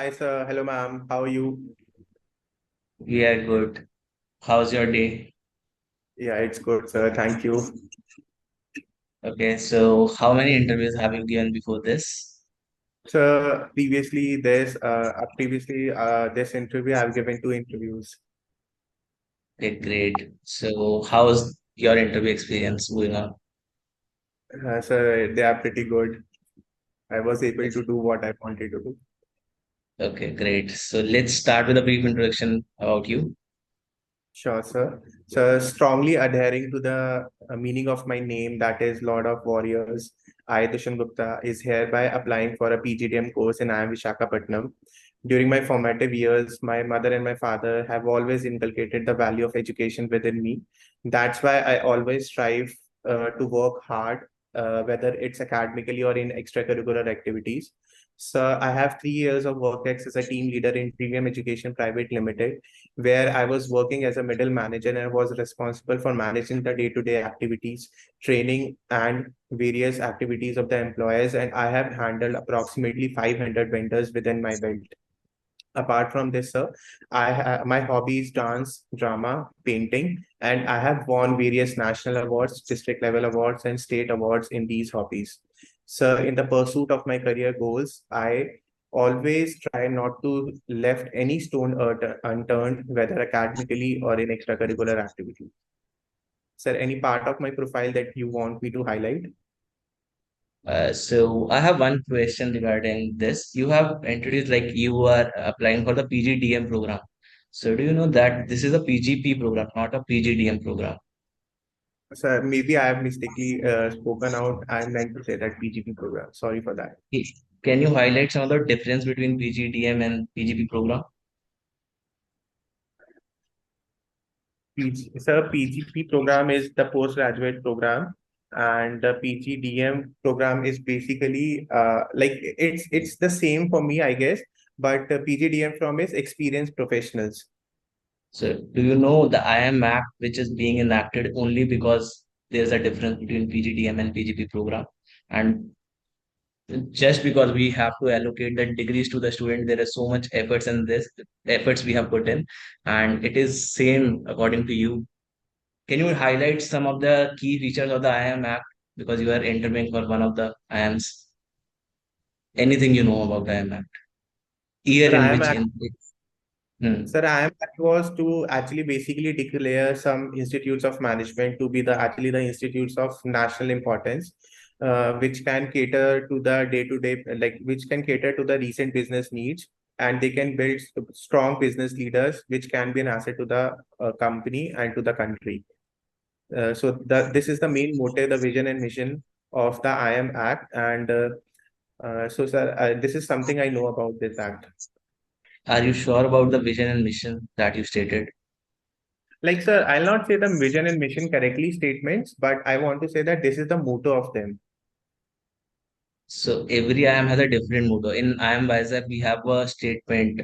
Hi, sir. Hello, ma'am. How are you? Yeah, good. How's your day? Yeah, it's good, sir. Thank you. Okay, so how many interviews have you given before this? So previously this interview, I've given two interviews. Okay, great. So how's your interview experience going on? So they are pretty good. I was able to do what I wanted to do. Okay, great. So let's start with a brief introduction about you. Sure, sir. So strongly adhering to the meaning of my name, that is Lord of Warriors, I, Dushyant Gupta, is hereby applying for a PGDM course in IIM Visakhapatnam. During my formative years, my mother and my father have always inculcated the value of education within me. That's why I always strive to work hard, whether it's academically or in extracurricular activities. So I have 3 years of work as a team leader in Premium Education Private Limited, where I was working as a middle manager and was responsible for managing the day-to-day activities, training, and various activities of the employees. And I have handled approximately 500 vendors within my belt. Apart from this, sir, my hobbies dance, drama, painting, and I have won various national awards, district level awards, and state awards in these hobbies. So, in the pursuit of my career goals, I always try not to left any stone unturned, whether academically or in extracurricular activity. Sir, any part of my profile that you want me to highlight? So I have one question regarding this. You have introduced like you are applying for the PGDM program. So do you know that this is a PGP program, not a PGDM program? Sir, maybe I have mistakenly spoken out. I meant to say that PGP program. Sorry for that. Can you highlight some of the difference between PGDM and PGP program? Sir, PGP program is the postgraduate program, and the PGDM program is basically like it's the same for me, I guess. But the PGDM from is experienced professionals. So, do you know the IM Act, which is being enacted only because there's a difference between PGDM and PGP program? And just because we have to allocate the degrees to the student, there is so much efforts in this, efforts we have put in, and it is same according to you. Can you highlight some of the key features of the IM Act because you are interviewing for one of the IMs? Anything you know about the IM Act? Year Sir, in I am which act- in hmm. Sir, I am act was to actually basically declare some institutes of management to be the actually the institutes of national importance, which can cater to the day-to-day, like which can cater to the recent business needs, and they can build strong business leaders, which can be an asset to the company and to the country. This is the main motive, the vision and mission of the IM Act, and sir, this is something I know about this act. Are you sure about the vision and mission that you stated? Like, sir, I'll not say the vision and mission correctly statements, but I want to say that this is the motto of them. So every IM has a different motto. In IM Vizag, we have a statement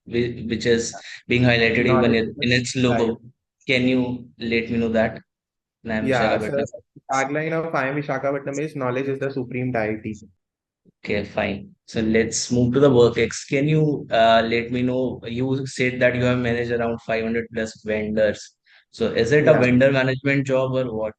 which is being highlighted even Knowledge in is its right. logo. Can you let me know that? In IM Yeah, sir. Visakhapatnam. Tagline of I am Visakhapatnam is knowledge is the supreme deity. Okay, fine. So let's move to the work X. Can you let me know? You said that you have managed around 500 plus vendors. So is it a Yeah. vendor management job or what?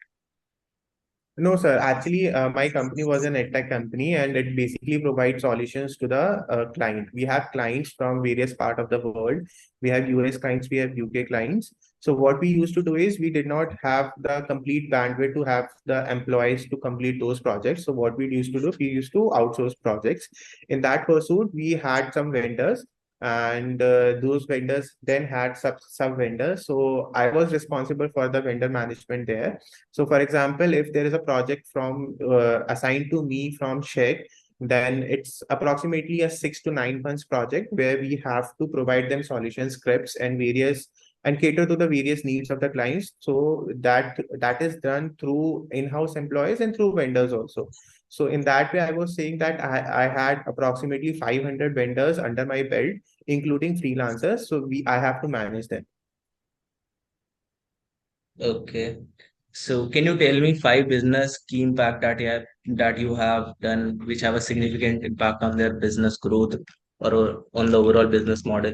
No, sir. Actually, my company was an edtech company, and it basically provides solutions to the client. We have clients from various part of the world. We have US clients, we have UK clients. So what we used to do is we did not have the complete bandwidth to have the employees to complete those projects. So what we used to do, we used to outsource projects. In that pursuit, we had some vendors, and those vendors then had sub vendors. So I was responsible for the vendor management there. So, for example, if there is a project from assigned to me from Czech, then it's approximately a 6 to 9 months project where we have to provide them solution scripts and various and cater to the various needs of the clients. So that is done through in-house employees and through vendors also. So in that way, I was saying that I had approximately 500 vendors under my belt, including freelancers. So I have to manage them. Okay. So can you tell me five business key impact that you have done which have a significant impact on their business growth? or on the overall business model?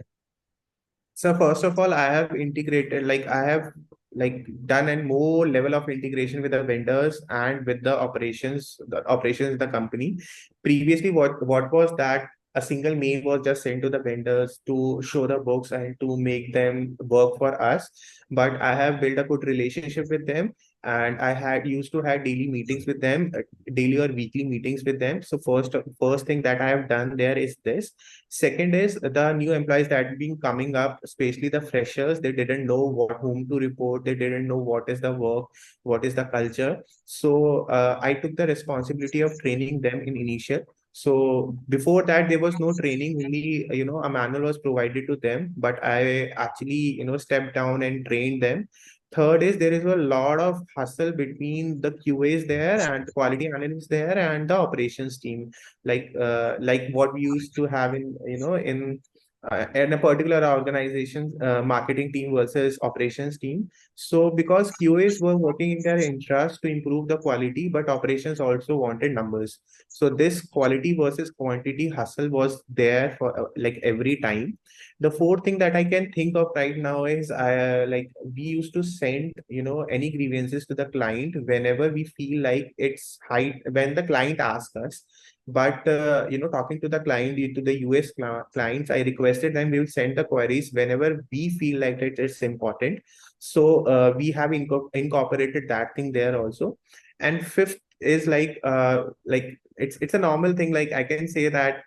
So first of all, I have integrated, like I have like done a more level of integration with the vendors and with the operations of the company. Previously, what was that a single mail was just sent to the vendors to show the books and to make them work for us. But I have built a good relationship with them, and I had used to have daily meetings with them, daily or weekly meetings with them. So first thing that I have done there is this. Second is the new employees that have been coming up, especially the freshers. They didn't know whom to report. They didn't know what is the work, what is the culture. So I took the responsibility of training them in initial. So before that, there was no training. Only a manual was provided to them. But I actually stepped down and trained them. Third is there is a lot of hustle between the QAs there and the quality analysts there and the operations team, like what we used to have in a particular organization's marketing team versus operations team. So because QAs were working in their interest to improve the quality, but operations also wanted numbers. So this quality versus quantity hustle was there for like every time. The fourth thing that I can think of right now is like we used to send any grievances to the client whenever we feel like it's high when the client asks us. But talking to the client, to the US clients, I requested them we will send the queries whenever we feel like it's important. So we have incorporated that thing there also. And fifth is like it's a normal thing. Like I can say that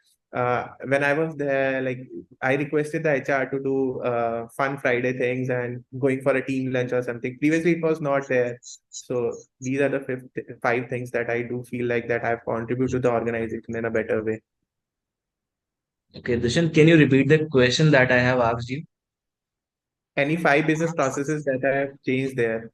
when I was there, like I requested the HR to do fun Friday things and going for a team lunch or something. Previously, it was not there. So these are the five things that I do feel like that I've contributed to the organization in a better way. Okay, Dushyant, can you repeat the question that I have asked you? Any five business processes that I have changed there.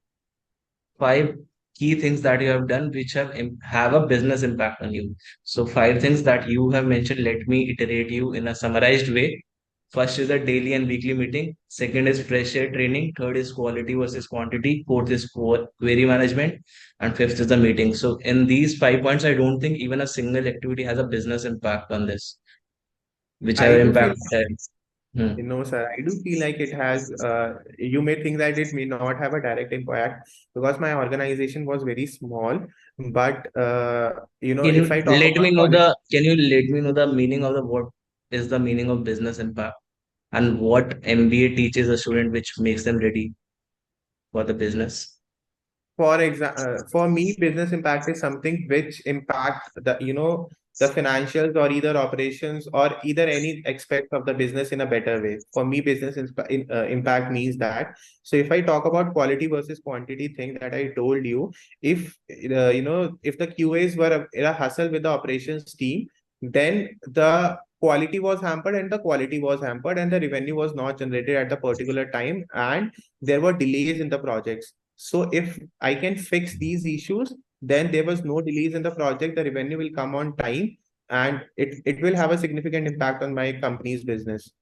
Five key things that you have done which have a business impact on you. So five things that you have mentioned, let me iterate you in a summarized way. First is a daily and weekly meeting. Second is fresh air training. Third is quality versus quantity. Fourth is query management. And fifth is the meeting. So in these 5 points, I don't think even a single activity has a business impact on this, which have I do feel impacted. Hmm. No, sir. I do feel like it has. You may think that it may not have a direct impact because my organization was very small. But Can you if I talk let me about know quality, the meaning of the what is the meaning of business impact and what MBA teaches a student which makes them ready for the business? for me, business impact is something which impact the financials or either operations or either any aspect of the business in a better way. For me, impact means that. So if I talk about quality versus quantity thing that I told you, if if the QAs were in a hustle with the operations team, then the quality was hampered and the quality was hampered and the revenue was not generated at the particular time and there were delays in the projects. So if I can fix these issues, then there was no delays in the project, the revenue will come on time, and it will have a significant impact on my company's business.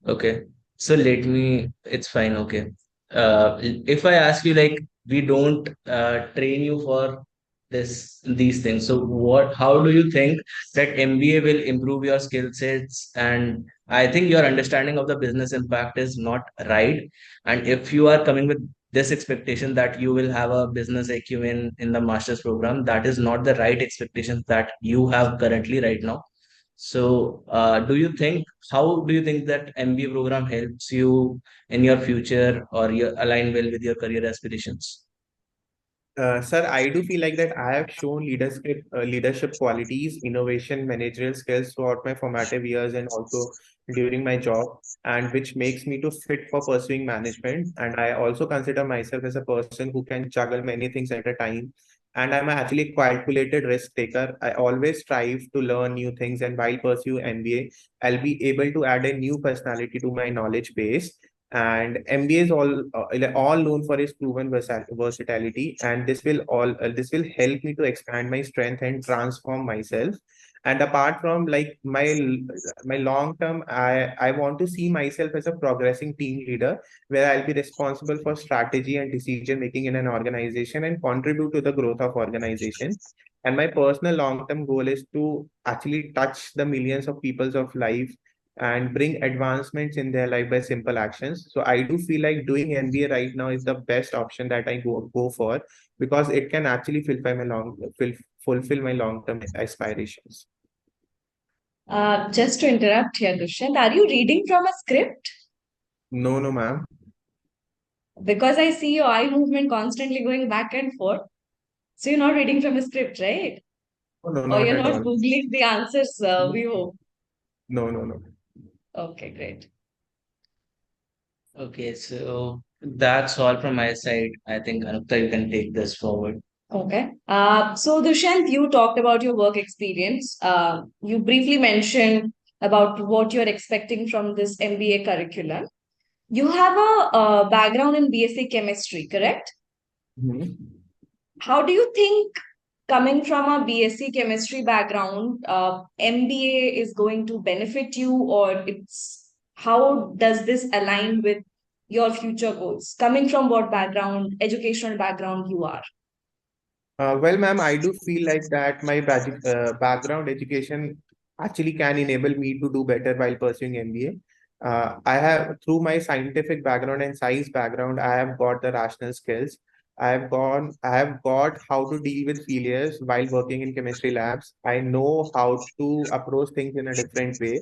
Okay. So it's fine. Okay. If I ask you, like, we don't train you for these things. So how do you think that MBA will improve your skill sets? And I think your understanding of the business impact is not right. And if you are coming with this expectation that you will have a business acumen in the master's program, that is not the right expectations that you have currently right now. So, how do you think that MBA program helps you in your future or you align well with your career aspirations? Sir, I do feel like that I have shown leadership qualities, innovation, managerial skills throughout my formative years and also during my job, and which makes me to fit for pursuing management. And I also consider myself as a person who can juggle many things at a time. And I'm actually a calculated risk taker. I always strive to learn new things, and while pursue MBA, I'll be able to add a new personality to my knowledge base. And MBA is all known for its proven versatility, and this will help me to expand my strength and transform myself. And apart from like my long term, I want to see myself as a progressing team leader where I'll be responsible for strategy and decision making in an organization and contribute to the growth of organization. And my personal long-term goal is to actually touch the millions of people's of life and bring advancements in their life by simple actions. So I do feel like doing MBA right now is the best option that I go for, because it can actually fulfill my long-term aspirations. Just to interrupt here, Dushyant, are you reading from a script? No, no, ma'am. Because I see your eye movement constantly going back and forth. So you're not reading from a script, right? No, no, Or not you're at not all. Googling the answers, we hope. No, no, no. Okay, great. Okay, so that's all from my side. I think Anukta, you can take this forward. Okay. So Dushyant, you talked about your work experience. You briefly mentioned about what you're expecting from this MBA curriculum. You have a background in BSc chemistry, correct? Mhm. How do you think coming from a BSc chemistry background, MBA is going to benefit you, or it's how does this align with your future goals? Coming from what background, educational background you are? Well, ma'am, I do feel like that my background education actually can enable me to do better while pursuing MBA. I have, through my scientific background and science background, I have got the rational skills. I have got how to deal with failures while working in chemistry labs. I know how to approach things in a different way.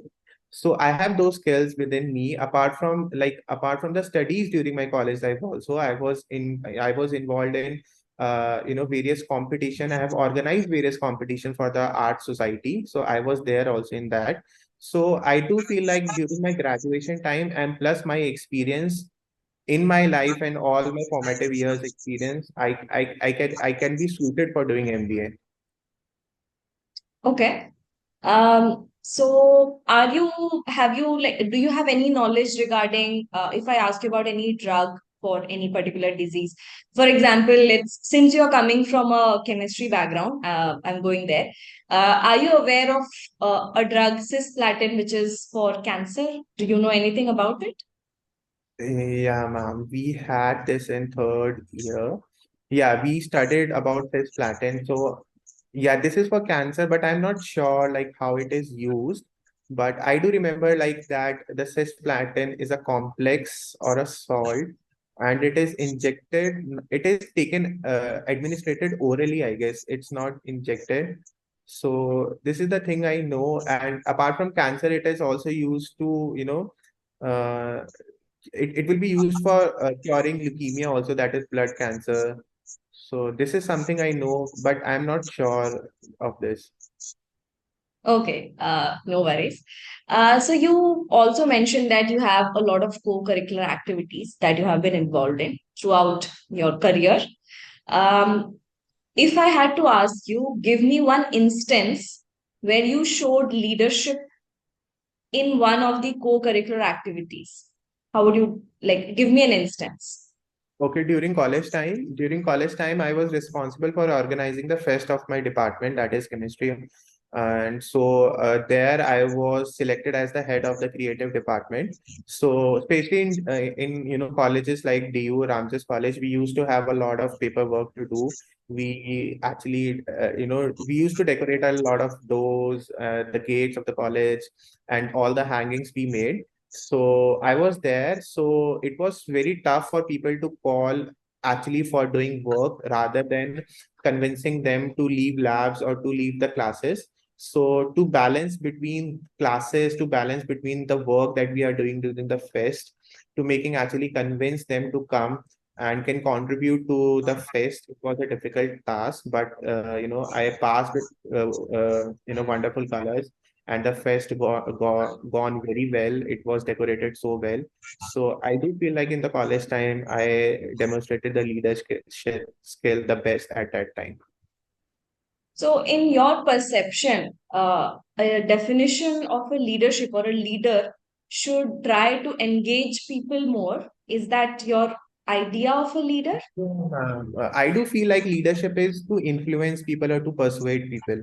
So I have those skills within me. Apart from the studies during my college life, also I was involved in various competition. I have organized various competition for the art society, so I was there also in that. So I do feel like during my graduation time and plus my experience in my life and all my formative years experience, I can be suited for doing MBA. Okay. So have you like, do you have any knowledge regarding, if I ask you about any drug for any particular disease? For example, since you're coming from a chemistry background, I'm going there. Are you aware of a drug cisplatin, which is for cancer? Do you know anything about it? Yeah, ma'am. We had this in third year. Yeah, we studied about this platin. So yeah, this is for cancer, but I'm not sure like how it is used. But I do remember like that the cisplatin is a complex or a salt, and it is injected. It is taken, administered orally, I guess. It's not injected. So this is the thing I know. And apart from cancer, it is also used to, uh, it will be used for curing leukemia also, that is blood cancer. So this is something I know, but I'm not sure of this. Okay, no worries. So you also mentioned that you have a lot of co-curricular activities that you have been involved in throughout your career. Um, if I had to ask you, give me one instance where you showed leadership in one of the co-curricular activities. How would you like give me an instance? Okay, during college time, I was responsible for organizing the fest of my department, that is chemistry. And so there I was selected as the head of the creative department. So especially in colleges like DU, Ramses College, we used to have a lot of paperwork to do. We actually, we used to decorate a lot of doors, the gates of the college, and all the hangings we made. So I was there. So it was very tough for people to call actually for doing work rather than convincing them to leave labs or to leave the classes. So to balance between classes, to balance between the work that we are doing during the fest, to making actually convince them to come and can contribute to the fest, it was a difficult task. But I passed with wonderful colors, and the fest gone very well. It was decorated so well. So I do feel like in the college time, I demonstrated the leadership skill the best at that time. So, in your perception, a definition of a leadership or a leader should try to engage people more. Is that your idea of a leader? I do feel like leadership is to influence people or to persuade people.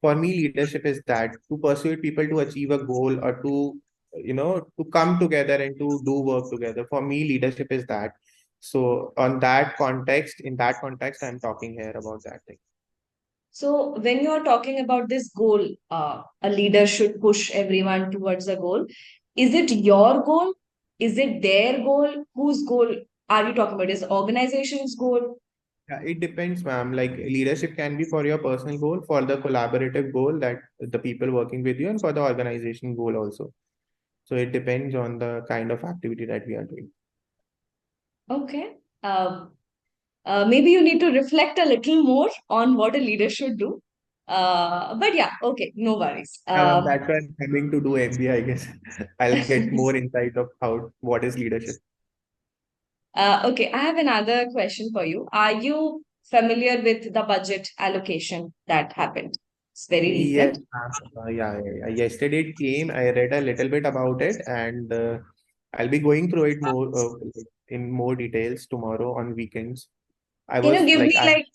For me, leadership is that to persuade people to achieve a goal or to come together and to do work together. For me, leadership is that. So in that context, I'm talking here about that thing. So when you are talking about this goal, a leader should push everyone towards a goal. Is it your goal? Is it their goal? Whose goal are you talking about? Is the organization's goal? Yeah, it depends, ma'am. Like leadership can be for your personal goal, for the collaborative goal that the people working with you, and for the organization goal also. So it depends on the kind of activity that we are doing. Okay. Maybe you need to reflect a little more on what a leader should do. But yeah, okay, no worries. Yeah, ma'am, that's why I'm coming to do MBA, I guess. I'll get more insight of how what is leadership. Okay, I have another question for you. Are you familiar with the budget allocation that happened? It's very Yes, recent. ma'am. Yeah. Yesterday it came. I read a little bit about it, and I'll be going through it more in more details tomorrow on weekends. I Can you was give like, me like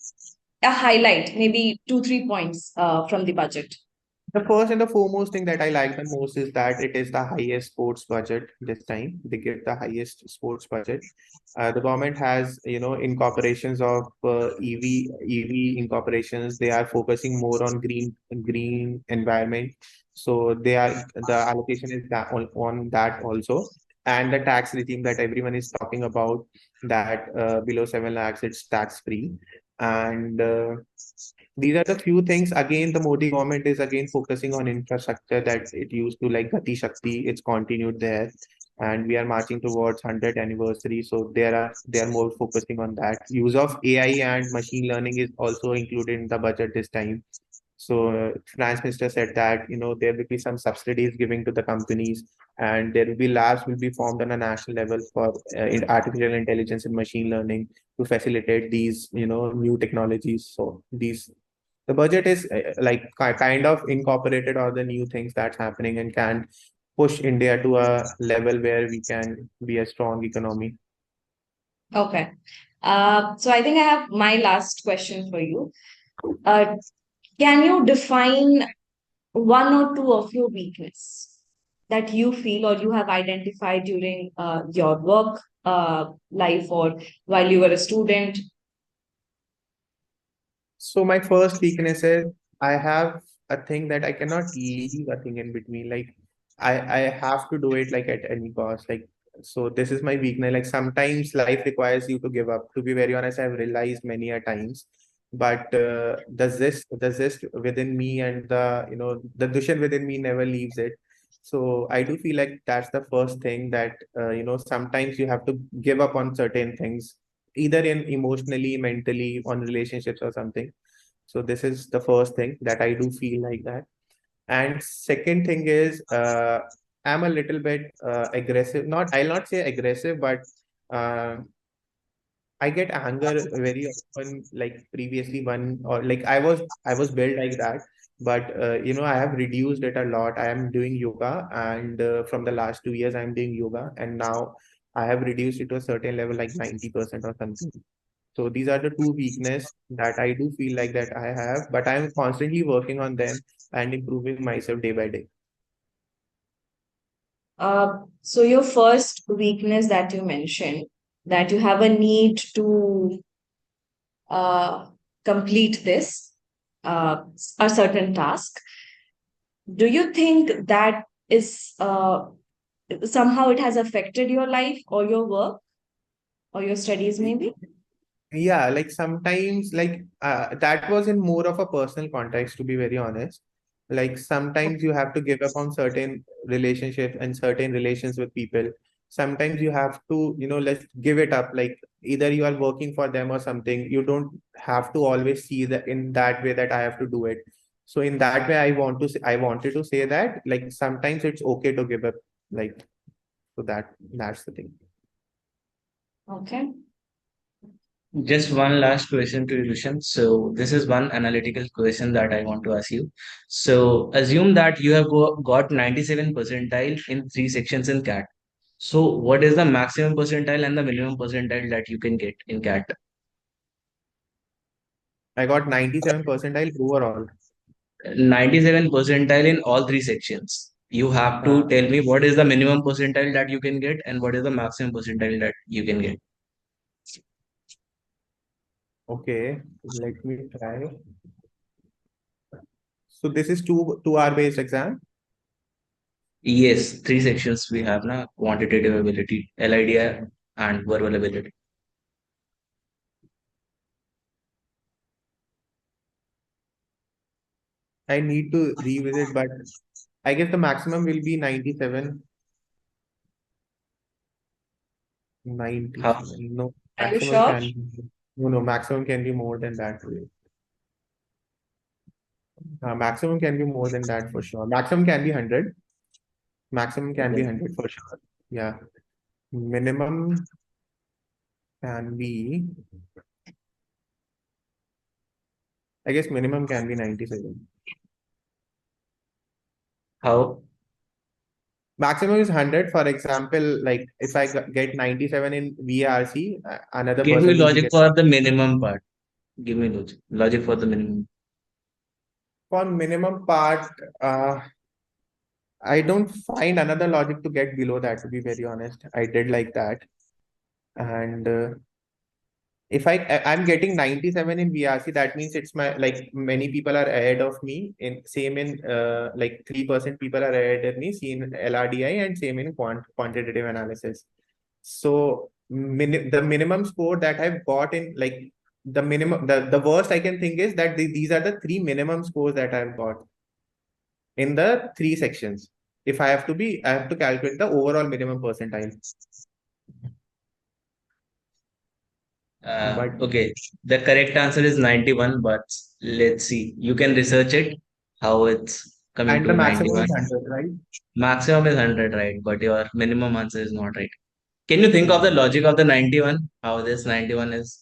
a highlight, maybe 2, 3 points from the budget? the first and the foremost thing that I like the most is that it is the highest sports budget this time. They give the highest sports budget. The government has, incorporations of EV incorporations. They are focusing more on green environment. So the allocation is that on that also. And the tax regime that everyone is talking about, that below 7 lakhs, it's tax free. And these are the few things. Again, the Modi government is again focusing on infrastructure that it used to, like Gati Shakti. It's continued there, and we are marching towards 100th anniversary. So they are more focusing on that. Use of AI and machine learning is also included in the budget this time. So finance minister said that there will be some subsidies giving to the companies, and there will be labs will be formed on a national level for in artificial intelligence and machine learning to facilitate these new technologies. So these the budget is like kind of incorporated all the new things that's happening and can push India to a level where we can be a strong economy. Okay. So I think I have my last question for you. Uh, can you define one or two of your weakness that you feel or you have identified during your work life or while you were a student? So my first weakness is I have a thing that I cannot leave a thing in between. Like I have to do it like at any cost. Like so this is my weakness. Like sometimes life requires you to give up. To be very honest, I've realized many a times. But the zest within me and the Dushyant within me never leaves it. So I do feel like that's the first thing that sometimes you have to give up on certain things, either in emotionally, mentally, on relationships or something. So this is the first thing that I do feel like that. And second thing is I'm a little bit aggressive. Not I'll not say aggressive, but uh, I get anger very often. Like previously, one or like I was built like that, but I have reduced it a lot. I am doing yoga, and from the last 2 years, I'm doing yoga, and now I have reduced it to a certain level, like 90% or something. So these are the two weakness that I do feel like that I have, but I'm constantly working on them and improving myself day by day. So your first weakness that you mentioned, that you have a need to uh, complete this a certain task. Do you think that is somehow it has affected your life or your work or your studies maybe? Yeah, like sometimes like that was in more of a personal context, to be very honest. Like sometimes you have to give up on certain relationships and certain relations with people. Sometimes you have to, let's give it up. Like either you are working for them or something. You don't have to always see that in that way that I have to do it. So in that way, I wanted to say that like sometimes it's okay to give up. Like so that's the thing. Okay. Just one last question to you, Dushyant. So this is one analytical question that I want to ask you. So assume that you have got 97 percentile in three sections in CAT. So what is the maximum percentile and the minimum percentile that you can get in CAT? I got 97 percentile overall. 97 percentile in all three sections. You have to tell me what is the minimum percentile that you can get and what is the maximum percentile that you can get. Okay, let me try. So this is two-hour based exam. Yes, three sections we have now: quantitative ability, LIDI, and verbal ability. I need to revisit, but I guess the maximum will be 97. How? 97. No, Are you maximum sure? can no, maximum can be more than that. Maximum can be more than that for sure. Maximum can be 100. Maximum can be Okay. 100 for sure. Yeah. Minimum can be, I guess minimum can be 97. How? Maximum is 100. For example, like if I get 97 in VRC, another Give me person will be logic getting for the minimum part. Give me logic. Logic for the minimum. for minimum part. I don't find another logic to get below that, to be very honest. I did like that. And if I'm getting 97 in VRC, that means it's my, like, many people are ahead of me in same in like 3% people are ahead of me, same in LRDI and same in quantitative analysis. So the minimum score that I've got in, like, the worst I can think is that these are the three minimum scores that I've got in the three sections. If I have to calculate the overall minimum percentile. But Okay, the correct answer is 91, but let's see. You can research it, how it's coming and the to maximum 91. is 100, right? Maximum is 100, right? But your minimum answer is not right. Can you think of the logic of the 91? How this 91 is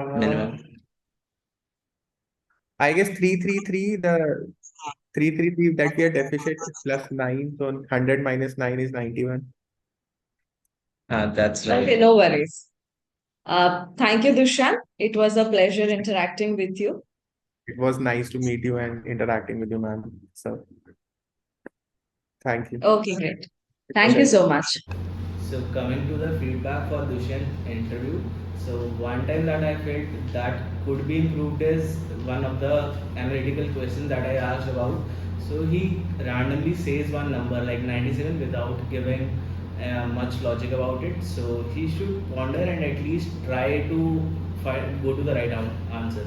Uh, minimum? I guess 333, the 333 that we are deficit plus 9, so 100 minus 9 is 91. That's right. Okay, no worries. Thank you, Dushyant. It was a pleasure interacting with you. It was nice to meet you and interacting with you, ma'am. So thank you. Okay, great. It was Thank you so much. So coming to the feedback for Dushyant interview, so one time that I felt that could be improved is one of the analytical questions that I asked about. So he randomly says one number like 97 without giving much logic about it. So he should ponder and at least try to go to the right answer.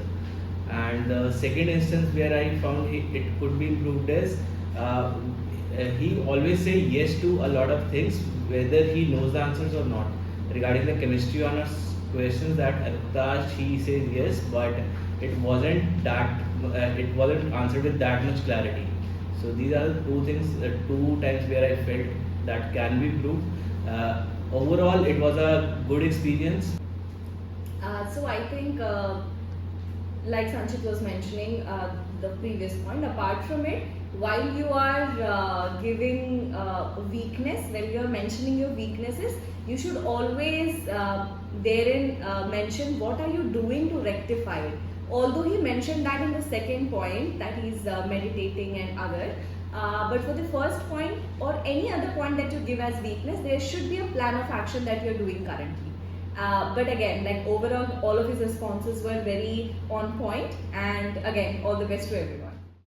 And the second instance where I found it could be improved is he always say yes to a lot of things, whether he knows the answers or not. Regarding the chemistry honors questions that Avtash, he says yes, but it wasn't answered with that much clarity. So these are the two things, two times where I felt that can be improved. Overall, it was a good experience. So I think, like Sanchit was mentioning, the previous point, apart from it, while you are giving weakness, when you are mentioning your weaknesses, you should always therein mention what are you doing to rectify it. Although he mentioned that in the second point, that he's meditating and other, but for the first point or any other point that you give as weakness, there should be a plan of action that you're doing currently. But again, like overall, all of his responses were very on point, and again, all the best to everyone.